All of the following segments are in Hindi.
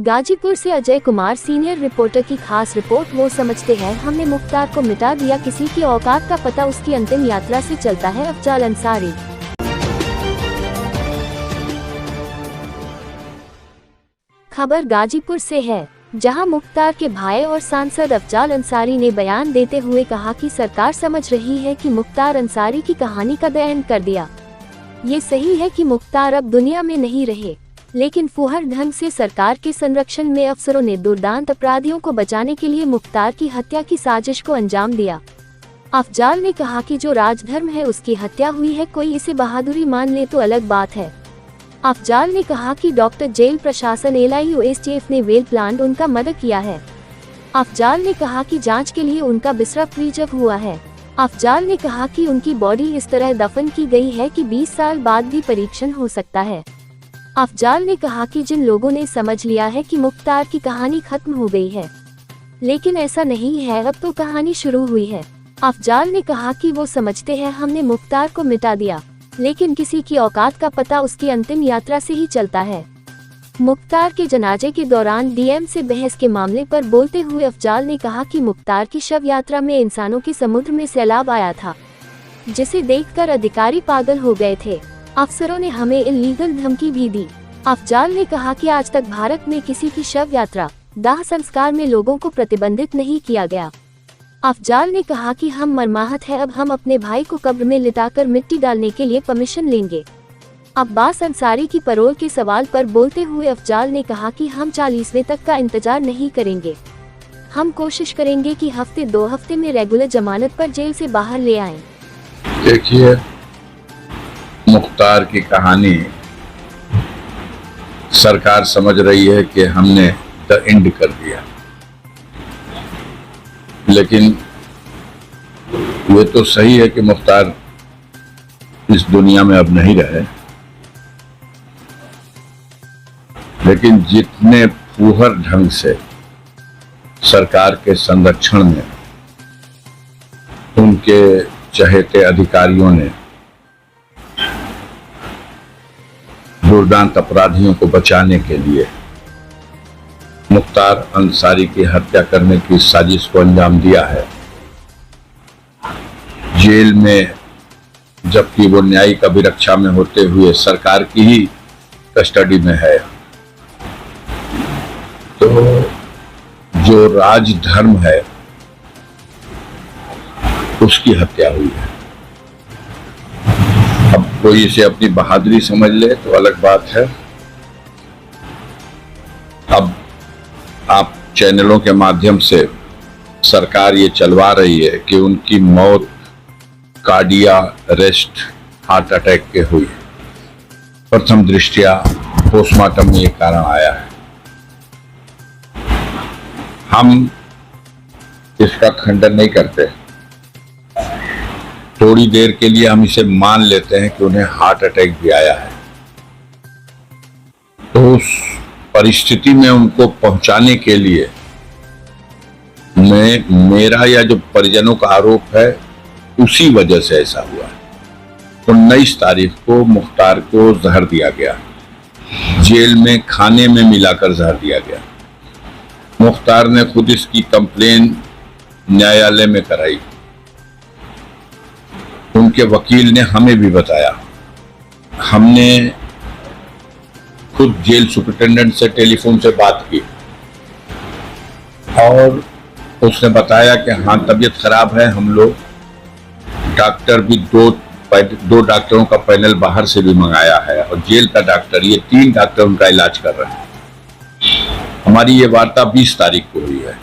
गाजीपुर से अजय कुमार सीनियर रिपोर्टर की खास रिपोर्ट। वो समझते हैं हमने मुख्तार को मिटा दिया, किसी की औकात का पता उसकी अंतिम यात्रा से चलता है। अफजाल अंसारी। खबर गाजीपुर से है, जहां मुख्तार के भाई और सांसद अफजाल अंसारी ने बयान देते हुए कहा कि सरकार समझ रही है कि मुख्तार अंसारी की कहानी का एंड कर दिया। ये सही है कि मुख्तार अब दुनिया में नहीं रहे, लेकिन फुहर ढंग से सरकार के संरक्षण में अफसरों ने दुर्दांत अपराधियों को बचाने के लिए मुख्तार की हत्या की साजिश को अंजाम दिया। अफजाल ने कहा कि जो राजधर्म है उसकी हत्या हुई है, कोई इसे बहादुरी मान ले तो अलग बात है। अफजाल ने कहा कि डॉक्टर, जेल प्रशासन, LIU, STF ने वेल प्लान उनका मदद किया है। अफजाल ने कहा कि जांच के लिए उनका बिस्तर प्रिजर्व हुआ है। अफजाल ने कहा कि उनकी बॉडी इस तरह दफन की गई है कि 20 साल बाद भी परीक्षण हो सकता है। अफजाल ने कहा कि जिन लोगों ने समझ लिया है कि मुख्तार की कहानी खत्म हो गई है, लेकिन ऐसा नहीं है, अब तो कहानी शुरू हुई है। अफजाल ने कहा कि वो समझते हैं हमने मुख्तार को मिटा दिया, लेकिन किसी की औकात का पता उसकी अंतिम यात्रा से ही चलता है। मुख्तार के जनाजे के दौरान DM से बहस के मामले पर बोलते हुए अफजाल ने कहा कि मुख्तार की शव यात्रा में इंसानों के समुद्र में सैलाब आया था, जिसे देखकर अधिकारी पागल हो गए थे। अफसरों ने हमें इल्लीगल धमकी भी दी। अफजाल ने कहा कि आज तक भारत में किसी की शव यात्रा, दाह संस्कार में लोगों को प्रतिबंधित नहीं किया गया। अफजाल ने कहा कि हम मरमाहत है, अब हम अपने भाई को कब्र में लिटाकर मिट्टी डालने के लिए परमिशन लेंगे। अब्बास अंसारी की पैरोल के सवाल पर बोलते हुए अफजाल ने कहा कि हम 40वें तक का इंतजार नहीं करेंगे, हम कोशिश करेंगे कि हफ्ते 2 हफ्ते में रेगुलर जमानत पर जेल से बाहर ले आएं। देखिए, मुख्तार की कहानी सरकार समझ रही है कि हमने द एंड कर दिया, लेकिन ये तो सही है कि मुख्तार इस दुनिया में अब नहीं रहे, लेकिन जितने फुहर ढंग से सरकार के संरक्षण में उनके चहेते अधिकारियों ने दुर्दांत अपराधियों को बचाने के लिए मुख्तार अंसारी की हत्या करने की साजिश को अंजाम दिया है, जेल में जबकि वो न्यायिक अभिरक्षा में होते हुए सरकार की ही कस्टडी में है, तो जो राजधर्म है उसकी हत्या हुई है। अब कोई इसे अपनी बहादुरी समझ ले तो अलग बात है। अब आप चैनलों के माध्यम से सरकार ये चलवा रही है कि उनकी मौत कार्डियक अरेस्ट, हार्ट अटैक के हुई। प्रथम दृष्टया पोस्टमार्टम में ये कारण आया है। हम इसका खंडन नहीं करते, थोड़ी देर के लिए हम इसे मान लेते हैं कि उन्हें हार्ट अटैक भी आया है, तो उस परिस्थिति में उनको पहुंचाने के लिए मेरा या जो परिजनों का आरोप है उसी वजह से ऐसा हुआ है। 19 तारीख को मुख्तार को जहर दिया गया, जेल में खाने में मिलाकर जहर दिया गया। मुख्तार ने खुद इसकी कंप्लेन न्यायालय में कराई, उनके वकील ने हमें भी बताया। हमने खुद जेल सुपरिटेंडेंट से टेलीफोन से बात की और उसने बताया कि हाँ, तबीयत खराब है। हम लोग डॉक्टर भी दो डॉक्टरों का पैनल बाहर से भी मंगाया है और जेल का डॉक्टर, ये 3 डॉक्टर उनका इलाज कर रहे हैं। हमारी ये वार्ता 20 तारीख को हुई है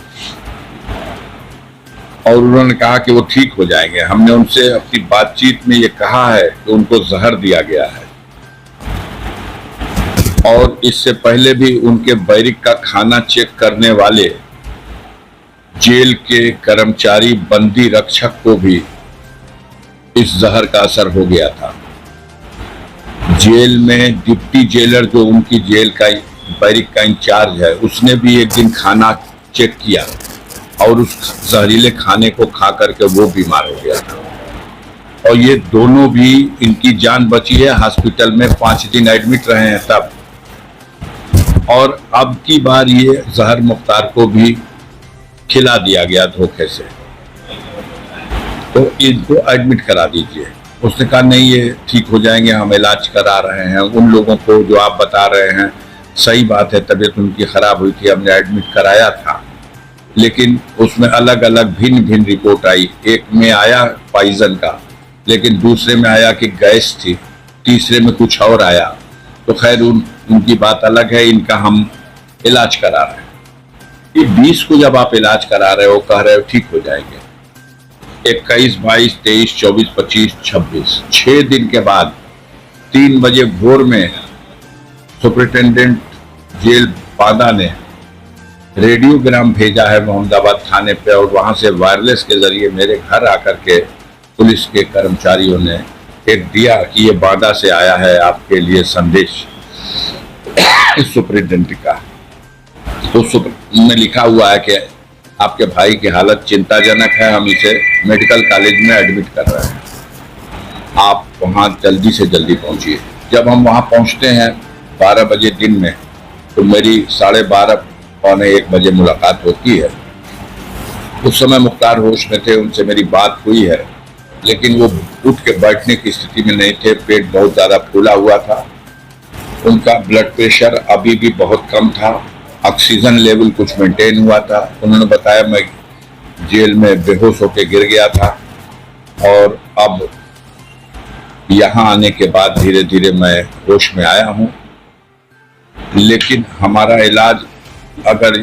और उन्होंने कहा कि वो ठीक हो जाएंगे। हमने उनसे अपनी बातचीत में ये कहा है कि उनको जहर दिया गया है और इससे पहले भी उनके बैरिक का खाना चेक करने वाले जेल के कर्मचारी, बंदी रक्षक को भी इस जहर का असर हो गया था। जेल में डिप्टी जेलर, जो उनकी जेल का बैरिक का इंचार्ज है, उसने भी एक दिन खाना चेक किया और उस जहरीले खाने को खा करके वो बीमार हो गया था और ये दोनों भी, इनकी जान बची है। हॉस्पिटल में 5 दिन एडमिट रहे हैं तब, और अब की बार ये जहर मुख्तार को भी खिला दिया गया धोखे से, तो इनको एडमिट करा दीजिए। उसने कहा नहीं, ये ठीक हो जाएंगे, हम इलाज करा रहे हैं। उन लोगों को जो आप बता रहे हैं सही बात है, तबीयत उनकी खराब हुई थी, हमने एडमिट कराया था, लेकिन उसमें अलग अलग भिन्न भिन्न रिपोर्ट आई। एक में आया पॉइजन का, लेकिन दूसरे में आया कि गैस थी, तीसरे में कुछ और आया। तो खैर उनकी बात अलग है, इनका हम इलाज करा रहे हैं। ये 20 को जब आप इलाज करा रहे हो, कह रहे हो ठीक हो जाएंगे, 21, 22, 23, 24, 25, 26, 6 दिन के बाद 3 बजे भोर में सुपरिटेंडेंट जेल बांदा ने रेडियोग्राम भेजा है मोहम्मदाबाद थाने पे, और वहां से वायरलेस के जरिए मेरे घर आकर के पुलिस के कर्मचारियों ने एक दिया कि ये बांदा से आया है आपके लिए संदेश सुपरिटेंडेंट का। तो में लिखा हुआ है कि आपके भाई की हालत चिंताजनक है, हम इसे मेडिकल कॉलेज में एडमिट कर रहे हैं, आप वहां जल्दी से जल्दी पहुंचिए। जब हम वहां पहुंचते हैं 12 बजे दिन में, तो मेरी 12:30 पौने 1 बजे मुलाकात होती है। उस समय मुख्तार होश में थे, उनसे मेरी बात हुई है, लेकिन वो उठ के बैठने की स्थिति में नहीं थे, पेट बहुत ज़्यादा फूला हुआ था, उनका ब्लड प्रेशर अभी भी बहुत कम था, ऑक्सीजन लेवल कुछ मेंटेन हुआ था। उन्होंने बताया मैं जेल में बेहोश होकर गिर गया था, और अब यहाँ आने के बाद धीरे धीरे मैं होश में आया हूँ। लेकिन हमारा इलाज अगर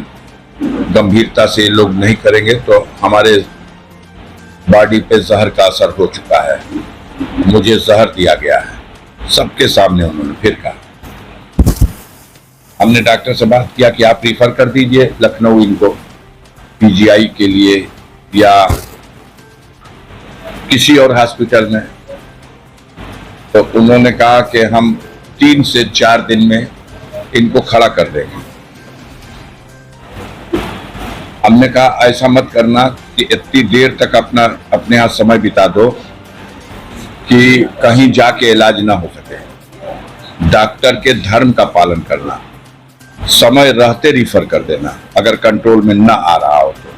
गंभीरता से लोग नहीं करेंगे तो हमारे बॉडी पे जहर का असर हो चुका है, मुझे जहर दिया गया है। सबके सामने उन्होंने फिर कहा। हमने डॉक्टर से बात किया कि आप रिफर कर दीजिए लखनऊ इनको पीजीआई के लिए या किसी और हॉस्पिटल में। तो उन्होंने कहा कि हम 3 से 4 दिन में इनको खड़ा कर देंगे। हमने कहा ऐसा मत करना कि इतनी देर तक अपने यहाँ समय बिता दो कि कहीं जाके इलाज ना हो सके। डॉक्टर के धर्म का पालन करना, समय रहते रिफर कर देना अगर कंट्रोल में ना आ रहा हो तो।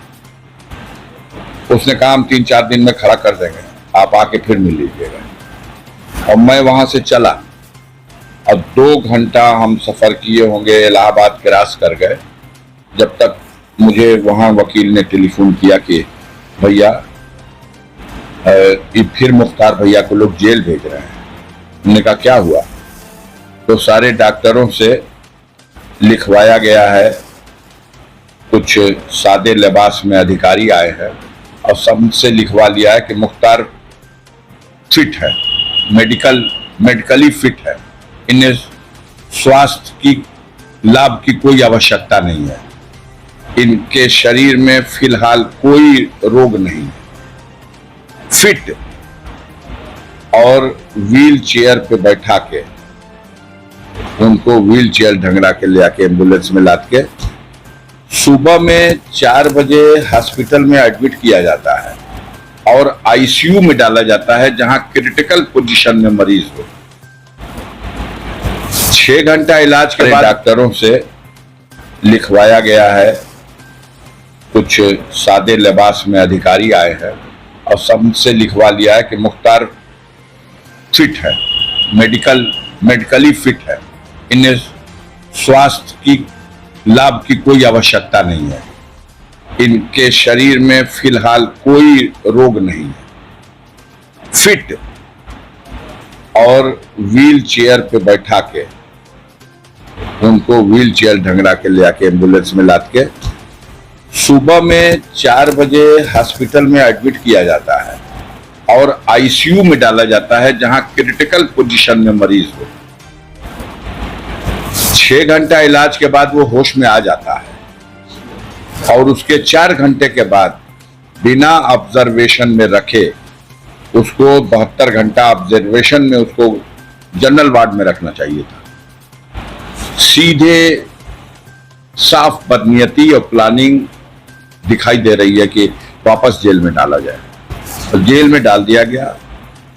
उसने कहा हम 3-4 दिन में खड़ा कर देंगे, आप आके फिर मिल लीजिएगा। और मैं वहां से चला, और 2 घंटा हम सफर किए होंगे, इलाहाबाद क्रॉस कर गए, जब तक मुझे वहां वकील ने टेलीफोन किया कि भैया फिर मुख्तार भैया को लोग जेल भेज रहे हैं। हमने कहा क्या हुआ? तो सारे डॉक्टरों से लिखवाया गया है, कुछ सादे लिबास में अधिकारी आए हैं और सबसे लिखवा लिया है कि मुख्तार फिट है, मेडिकली फिट है, इन्हें स्वास्थ्य की लाभ की कोई आवश्यकता नहीं है, इनके शरीर में फिलहाल कोई रोग नहीं है, फिट। और व्हील चेयर पे बैठा के उनको व्हील चेयर ढंगरा के ले आके एम्बुलेंस में लाद के सुबह में 4 बजे हॉस्पिटल में एडमिट किया जाता है और आईसीयू में डाला जाता है जहां क्रिटिकल पोजीशन में मरीज हो। 6 घंटा इलाज के बाद डॉक्टरों से लिखवाया गया है, कुछ सादे लिबास में अधिकारी आए हैं और सबसे लिखवा लिया है कि मुख्तार फिट है, मेडिकली फिट है, इन्हें स्वास्थ्य की लाभ की कोई आवश्यकता नहीं है, इनके शरीर में फिलहाल कोई रोग नहीं है, फिट। और व्हील चेयर पे बैठा के उनको व्हील चेयर ढंगरा के ले आके एम्बुलेंस में लाद के सुबह में 4 बजे हॉस्पिटल में एडमिट किया जाता है और आईसीयू में डाला जाता है जहां क्रिटिकल पोजीशन में मरीज हो। 6 घंटा इलाज के बाद वो होश में आ जाता है और उसके 4 घंटे के बाद बिना ऑब्जर्वेशन में रखे उसको 72 घंटा ऑब्जर्वेशन में उसको जनरल वार्ड में रखना चाहिए था। सीधे साफ बदनीयती और प्लानिंग दिखाई दे रही है कि वापस जेल में डाला जाए। तो जेल में डाल दिया गया।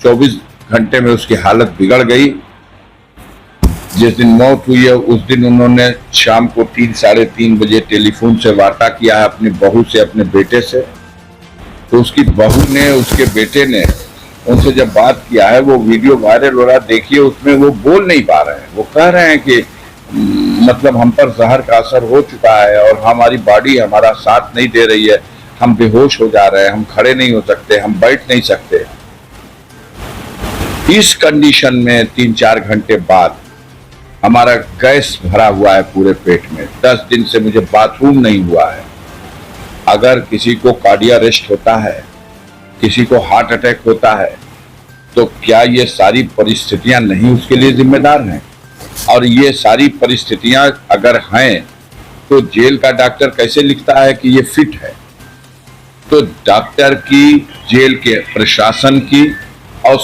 24 घंटे में उसकी हालत बिगड़ गई। जिस दिन मौत हुई है उस दिन उन्होंने शाम को 3-3:30 बजे टेलीफोन से वार्ता किया है अपनी बहू से, अपने बेटे से। तो उसकी बहू ने, उसके बेटे ने उनसे जब बात किया है, वो वीडियो वायरल हो रहा, देखिए उसमें वो बोल नहीं पा रहे हैं। वो कह रहे हैं कि मतलब हम पर जहर का असर हो चुका है और हमारी बॉडी हमारा साथ नहीं दे रही है, हम बेहोश हो जा रहे हैं, हम खड़े नहीं हो सकते, हम बैठ नहीं सकते। इस कंडीशन में 3-4 घंटे बाद हमारा गैस भरा हुआ है पूरे पेट में, 10 दिन से मुझे बाथरूम नहीं हुआ है। अगर किसी को कार्डियक अरेस्ट होता है, किसी को हार्ट अटैक होता है, तो क्या ये सारी परिस्थितियां नहीं उसके लिए जिम्मेदार हैं? और ये सारी परिस्थितियां अगर हैं तो जेल का डॉक्टर कैसे लिखता है कि ये फिट है? तो डॉक्टर की, जेल के प्रशासन की और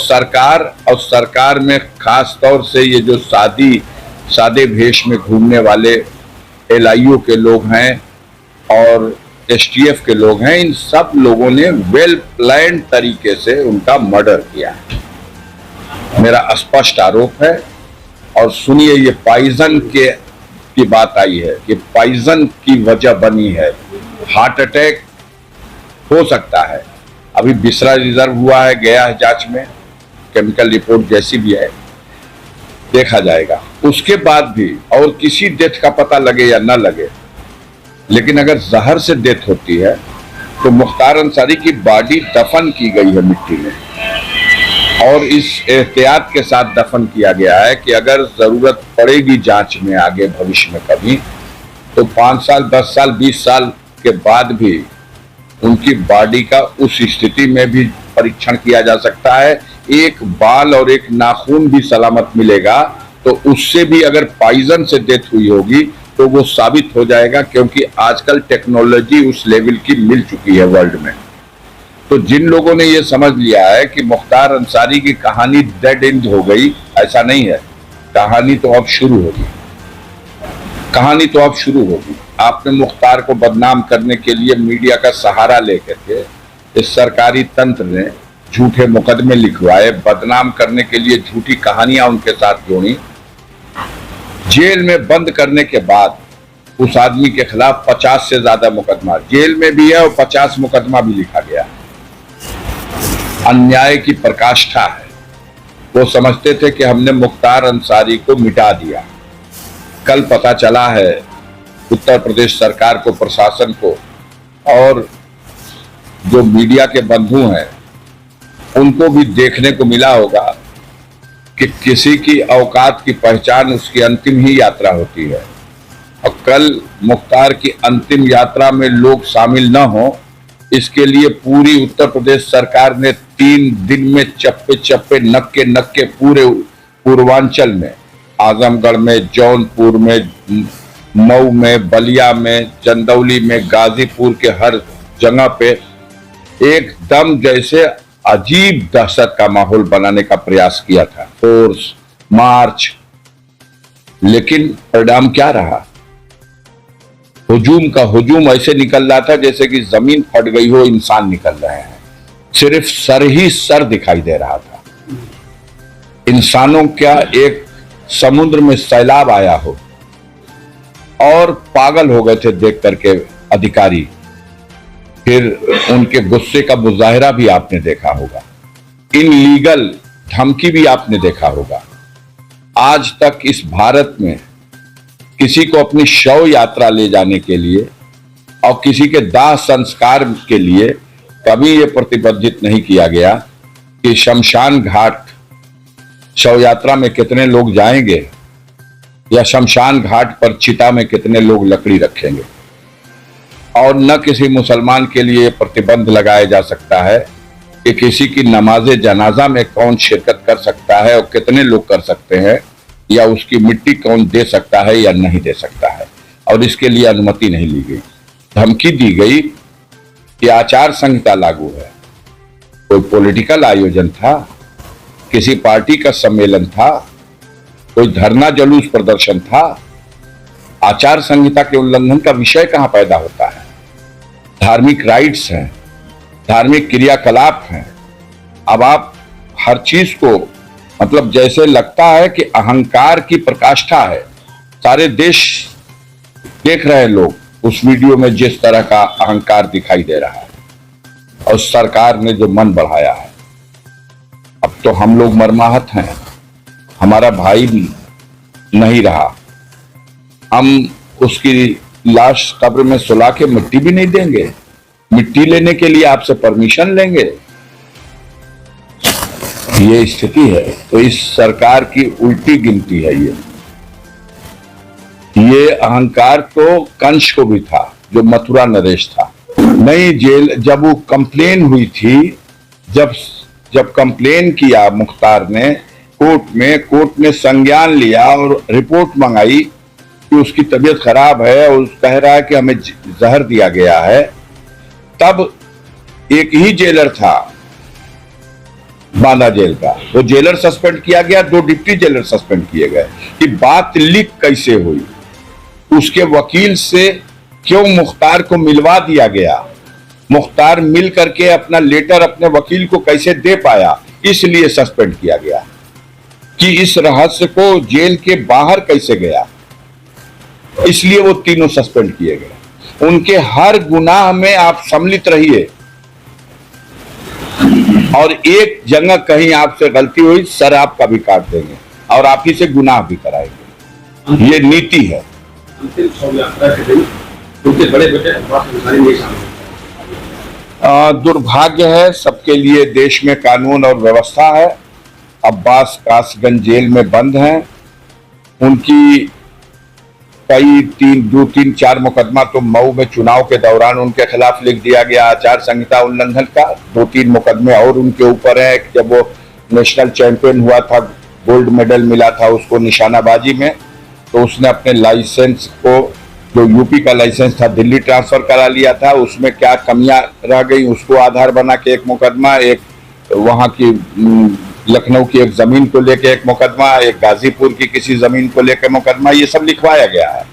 सरकार में खास तौर से ये जो सादे भेष में घूमने वाले LIU के लोग हैं और STF के लोग हैं, इन सब लोगों ने वेल प्लान तरीके से उनका मर्डर किया है। मेरा स्पष्ट आरोप है। और सुनिए, ये पॉइजन की बात आई है कि पॉइजन की वजह बनी है, हार्ट अटैक हो सकता है। अभी बिसरा रिजर्व हुआ है, गया है जांच में, केमिकल रिपोर्ट जैसी भी है देखा जाएगा। उसके बाद भी और किसी डेथ का पता लगे या ना लगे, लेकिन अगर जहर से डेथ होती है तो मुख्तार अंसारी की बॉडी दफन की गई है मिट्टी में, और इस एहतियात के साथ दफन किया गया है कि अगर जरूरत पड़ेगी जांच में आगे भविष्य में कभी, तो 5 साल, 10 साल, 20 साल के बाद भी उनकी बॉडी का उस स्थिति में भी परीक्षण किया जा सकता है। एक बाल और एक नाखून भी सलामत मिलेगा, तो उससे भी अगर पॉइजन से डेथ हुई होगी तो वो साबित हो जाएगा, क्योंकि आजकल टेक्नोलॉजी उस लेवल की मिल चुकी है वर्ल्ड में। तो जिन लोगों ने ये समझ लिया है कि मुख्तार अंसारी की कहानी डेड एंड हो गई, ऐसा नहीं है। कहानी तो अब शुरू होगी, कहानी तो अब शुरू होगी। आपने मुख्तार को बदनाम करने के लिए मीडिया का सहारा लेकर के इस सरकारी तंत्र ने झूठे मुकदमे लिखवाए, बदनाम करने के लिए झूठी कहानियां उनके साथ जोड़ी। जेल में बंद करने के बाद उस आदमी के खिलाफ 50 से ज्यादा मुकदमा जेल में भी है और 50 मुकदमा भी लिखा गया। अन्याय की पराकाष्ठा है। वो समझते थे कि हमने मुख्तार अंसारी को मिटा दिया। कल पता चला है उत्तर प्रदेश सरकार को, प्रशासन को और जो मीडिया के बंधु हैं उनको भी देखने को मिला होगा कि किसी की औकात की पहचान उसकी अंतिम ही यात्रा होती है। और कल मुख्तार की अंतिम यात्रा में लोग शामिल न हो, इसके लिए पूरी उत्तर प्रदेश सरकार ने 3 दिन में चप्पे चप्पे, नक्के नक्के पूरे पूर्वांचल में, आजमगढ़ में, जौनपुर में, मऊ में, बलिया में, चंदौली में, गाजीपुर के हर जगह पे एकदम जैसे अजीब दहशत का माहौल बनाने का प्रयास किया था, फोर्स मार्च। लेकिन परिणाम क्या रहा? हुजूम का हुजूम ऐसे निकल रहा था जैसे कि जमीन फट गई हो, इंसान निकल रहे हैं। सिर्फ सर ही सर दिखाई दे रहा था। इंसानों का एक समुद्र में सैलाब आया हो, और पागल हो गए थे देख करके अधिकारी। फिर उनके गुस्से का मुजाहिरा भी आपने देखा होगा, इनलीगल धमकी भी आपने देखा होगा। आज तक इस भारत में किसी को अपनी शव यात्रा ले जाने के लिए और किसी के दाह संस्कार के लिए कभी यह प्रतिबंधित नहीं किया गया कि शमशान घाट शव यात्रा में कितने लोग जाएंगे या शमशान घाट पर चिता में कितने लोग लकड़ी रखेंगे। और न किसी मुसलमान के लिए प्रतिबंध लगाया जा सकता है कि किसी की नमाजे जनाजा में कौन शिरकत कर सकता है और कितने लोग कर सकते हैं, या उसकी मिट्टी कौन दे सकता है या नहीं दे सकता है, और इसके लिए अनुमति नहीं ली गई। धमकी दी गई कि आचार संहिता लागू है। कोई पॉलिटिकल आयोजन था, किसी पार्टी का सम्मेलन था, कोई धरना जुलूस प्रदर्शन था, आचार संहिता के उल्लंघन का विषय कहां पैदा होता है? धार्मिक राइट्स हैं, धार्मिक क्रियाकलाप हैं। अब आप हर चीज को मतलब जैसे लगता है कि अहंकार की प्रकाष्ठा है। सारे देश देख रहे हैं लोग उस वीडियो में जिस तरह का अहंकार दिखाई दे रहा है, और सरकार ने जो मन बढ़ाया है। अब तो हम लोग मरमाहत हैं, हमारा भाई भी नहीं रहा, हम उसकी लाश कब्र में सुला के मिट्टी भी नहीं देंगे, मिट्टी लेने के लिए आपसे परमिशन लेंगे। ये स्थिति है। तो इस सरकार की उल्टी गिनती है ये अहंकार तो कंस को भी था, जो मथुरा नरेश था। नई जेल जब वो कंप्लेन हुई थी, जब कंप्लेन किया मुख्तार ने कोर्ट में, कोर्ट ने संज्ञान लिया और रिपोर्ट मंगाई कि उसकी तबीयत खराब है और कह रहा है कि हमें जहर दिया गया है, तब एक ही जेलर था बांदा जेल का, वो जेलर सस्पेंड किया गया, 2 डिप्टी जेलर सस्पेंड किए गए। कि बात लीक कैसे हुई, उसके वकील से क्यों मुख्तार को मिलवा दिया गया, मुख्तार मिल करके अपना लेटर अपने वकील को कैसे दे पाया, इसलिए सस्पेंड किया गया। कि इस रहस्य को जेल के बाहर कैसे गया, इसलिए वो तीनों सस्पेंड किए गए। उनके हर गुनाह में आप सम्मिलित रहिए, और एक जगह कहीं आपसे गलती हुई, सर आपका भी काट देंगे और आप ही से गुनाह भी कराएंगे। ये नीति है। दुर्भाग्य है सबके लिए, देश में कानून और व्यवस्था है। अब्बास कासगंज जेल में बंद हैं, उनकी कई 2-3-4 मुकदमा तो मऊ में चुनाव के दौरान उनके खिलाफ लिख दिया गया, आचार संहिता उल्लंघन का। 2-3 मुकदमे और उनके ऊपर हैं। जब वो नेशनल चैंपियन हुआ था, गोल्ड मेडल मिला था उसको निशानाबाजी में, तो उसने अपने लाइसेंस को, जो यूपी का लाइसेंस था, दिल्ली ट्रांसफर करा लिया था। उसमें क्या कमियां रह गई उसको आधार बना के एक मुकदमा, एक वहां की लखनऊ की एक जमीन को लेकर एक मुकदमा, एक गाजीपुर की किसी जमीन को लेकर मुकदमा, ये सब लिखवाया गया है।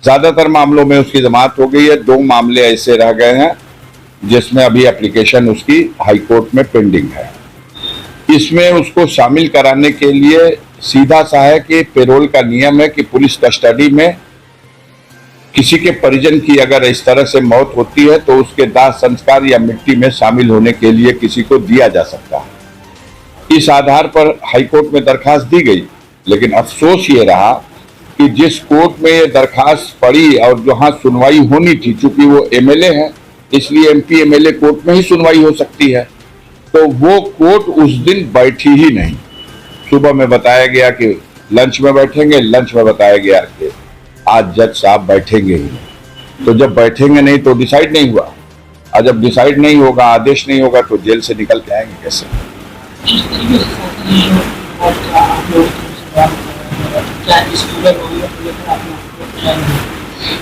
ज्यादातर मामलों में उसकी जमानत हो गई है। 2 मामले ऐसे रह गए हैं जिसमें अभी एप्लीकेशन उसकी हाई कोर्ट में पेंडिंग है। इसमें उसको शामिल कराने के लिए सीधा सा है कि पेरोल का नियम है कि पुलिस कस्टडी में किसी के परिजन की अगर इस तरह से मौत होती है तो उसके दाह संस्कार या मिट्टी में शामिल होने के लिए किसी को दिया जा सकता है। इस आधार पर हाईकोर्ट में दरखास्त दी गई, लेकिन अफसोस ये रहा कि जिस कोर्ट में ये दरखास्त पड़ी और जहां सुनवाई होनी थी, चूंकि वो एमएलए हैं इसलिए एमपी एमएलए कोर्ट में ही सुनवाई हो सकती है, तो वो कोर्ट उस दिन बैठी ही नहीं। सुबह में बताया गया कि लंच में बैठेंगे, लंच में बताया गया कि आज जज साहब बैठेंगे ही नहीं। तो जब बैठेंगे नहीं तो डिसाइड नहीं हुआ, और जब डिसाइड नहीं होगा, आदेश नहीं होगा, तो जेल से निकल के आएंगे कैसे?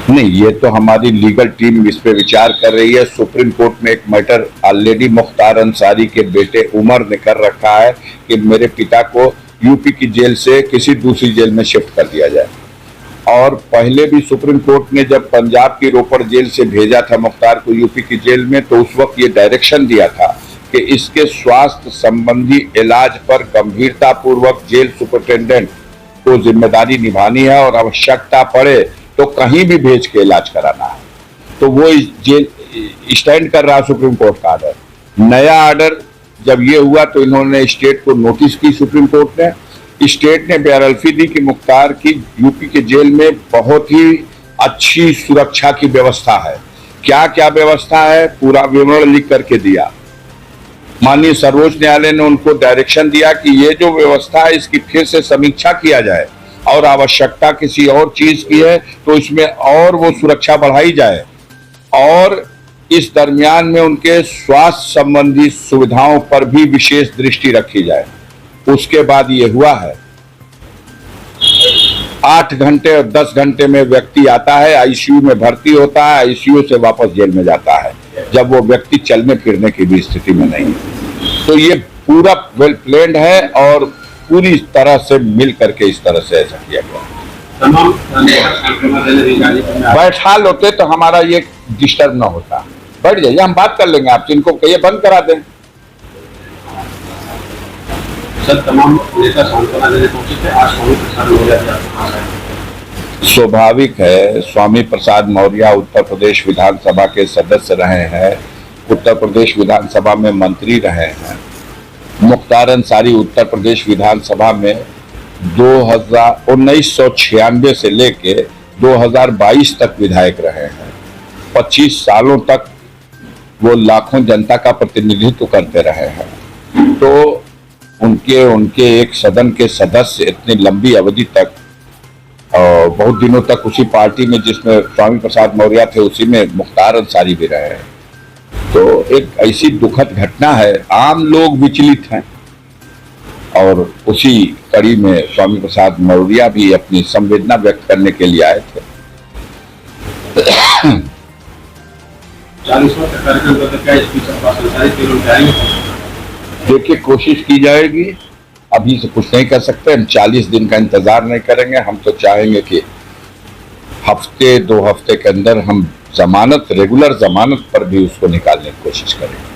नहीं, ये तो हमारी लीगल टीम इस पे विचार कर रही है। सुप्रीम कोर्ट में एक मैटर ऑलरेडी मुख्तार अंसारी के बेटे उमर ने कर रखा है कि मेरे पिता को यूपी की जेल से किसी दूसरी जेल में शिफ्ट कर दिया जाए। और पहले भी सुप्रीम कोर्ट ने जब पंजाब की रोपड़ जेल से भेजा था मुख्तार को यूपी की जेल में, तो उस वक्त ये डायरेक्शन दिया था कि इसके स्वास्थ्य संबंधी इलाज पर गंभीरता पूर्वक जेल सुपरिटेंडेंट को जिम्मेदारी निभानी है और आवश्यकता पड़े तो कहीं भी भेज के इलाज कराना है। तो वो जेल स्टैंड कर रहा सुप्रीम कोर्ट का आर्डर। नया आर्डर जब ये हुआ तो इन्होंने स्टेट को नोटिस की, सुप्रीम कोर्ट ने। स्टेट ने बेअदबी दी कि मुख्तार की यूपी के जेल में बहुत ही अच्छी सुरक्षा की व्यवस्था है। क्या क्या व्यवस्था है पूरा विवरण लिख करके दिया। माननीय सर्वोच्च न्यायालय ने उनको डायरेक्शन दिया कि ये जो व्यवस्था है इसकी फिर से समीक्षा किया जाए, और आवश्यकता किसी और चीज की है तो इसमें और वो सुरक्षा बढ़ाई जाए, और इस दरमियान में उनके स्वास्थ्य संबंधी सुविधाओं पर भी विशेष दृष्टि रखी जाए। उसके बाद ये हुआ है। 8 घंटे और 10 घंटे में व्यक्ति आता है, आईसीयू में भर्ती होता है, आईसीयू से वापस जेल में जाता है, जब वो व्यक्ति चलने फिरने की भी स्थिति में नहीं है। तो ये पूरा वेल प्लान्ड है और पूरी तरह से मिल करके इस तरह से ऐसा किया गया। बैठा होते तो हमारा ये डिस्टर्ब ना होता। बैठ जाइए, हम बात कर लेंगे आपसे, इनको कहिए बंद करा दें। कल तमाम नेता सांत्वना देने पहुंचे थे, आज स्वामी प्रसाद मौर्य भी आपके पास आए। स्वाभाविक है, स्वामी प्रसाद मौर्य उत्तर प्रदेश विधानसभा के सदस्य रहे हैं, उत्तर प्रदेश विधानसभा में मंत्री रहे हैं। मुख्तार अंसारी उत्तर प्रदेश विधानसभा में 1996 से लेके 2022 तक विधायक रहे हैं। 25 सालों तक वो लाखों जनता का प्रतिनिधित्व करते रहे हैं। तो उनके एक सदन के सदस्य इतनी लंबी अवधि तक और बहुत दिनों तक उसी पार्टी में जिसमें स्वामी प्रसाद मौर्य थे उसी में मुख्तार अंसारी भी रहे हैं। तो एक ऐसी दुखद घटना है, आम लोग विचलित हैं और उसी कड़ी में स्वामी प्रसाद मौर्य भी अपनी संवेदना व्यक्त करने के लिए आए थे। 40वां कार्यक्रम का क्या स्पीच अब्बास अंसारी के लोग जाएंगे? देखिए, कोशिश की जाएगी, अभी से कुछ नहीं कर सकते। हम 40 दिन का इंतजार नहीं करेंगे। हम तो चाहेंगे कि हफ्ते 2 हफ्ते के अंदर हम रेगुलर जमानत पर भी उसको निकालने की कोशिश करेंगे।